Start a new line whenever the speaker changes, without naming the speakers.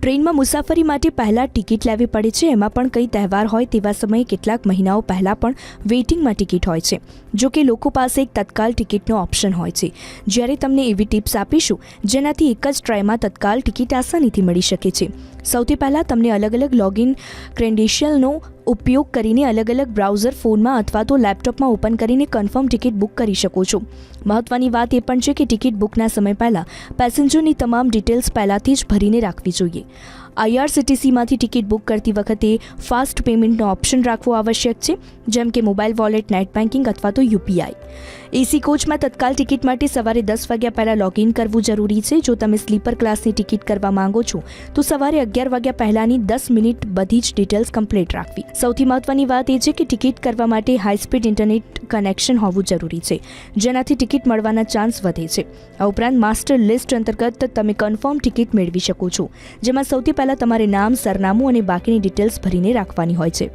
ટ્રેનમાં મુસાફરી માટે પહેલાં ટિકિટ લેવી પડે છે, એમાં પણ કંઈ તહેવાર હોય તેવા સમયે કેટલાક મહિનાઓ પહેલાં પણ વેઇટિંગમાં ટિકિટ હોય છે. જો કે લોકો પાસે એક તત્કાલ ટિકિટનો ઓપ્શન હોય છે. જ્યારે તમને એવી ટિપ્સ આપીશું જેનાથી એક જ ટ્રાયમાં તત્કાલ ટિકિટ આસાનીથી મળી શકે છે. સૌથી પહેલાં તમને અલગ અલગ લોગિન ક્રેડેન્શિયલનો ઉપયોગ કરીને અલગ અલગ બ્રાઉઝર ફોનમાં અથવા તો લેપટોપમાં ઓપન કરીને કન્ફર્મ ટિકિટ બુક કરી શકો છો. મહત્વની વાત એ પણ છે કે ટિકિટ બુકના સમય પહેલાં પેસેન્જરની તમામ ડિટેલ્સ પહેલાંથી જ ભરીને રાખવી જોઈએ. IRCTCમાંથી ટિકિટ બુક કરતી વખતે ફાસ્ટ પેમેન્ટનો ઓપ્શન રાખવો આવશ્યક છે, જેમ કે મોબાઈલ વોલેટ, નેટ બેન્કિંગ અથવા તો UPI. AC કોચમાં તત્કાલ ટિકિટ માટે સવારે 10 વાગ્યા પહેલાં લોગિન કરવું જરૂરી છે. જો તમે સ્લીપર ક્લાસની ટિકિટ કરવા માંગો છો તો સવારે 11 વાગ્યા પહેલાંની 10 મિનિટ બધી જ ડિટેલ્સ કમ્પ્લીટ રાખવી. સૌથી મહત્વની વાત એ છે કે ટિકિટ કરવા માટે હાઈ સ્પીડ ઇન્ટરનેટ કનેક્શન હોવું જરૂરી છે, જેનાથી ટિકિટ મળવાના ચાન્સ વધે છે. આ ઉપરાંત માસ્ટર લિસ્ટ અંતર્ગત તમે કન્ફર્મ ટિકિટ મેળવી શકો છો, જેમાં સૌથી પહેલાં તમારે નામ, સરનામું અને બાકીની ડિટેલ્સ ભરીને રાખવાની હોય છે.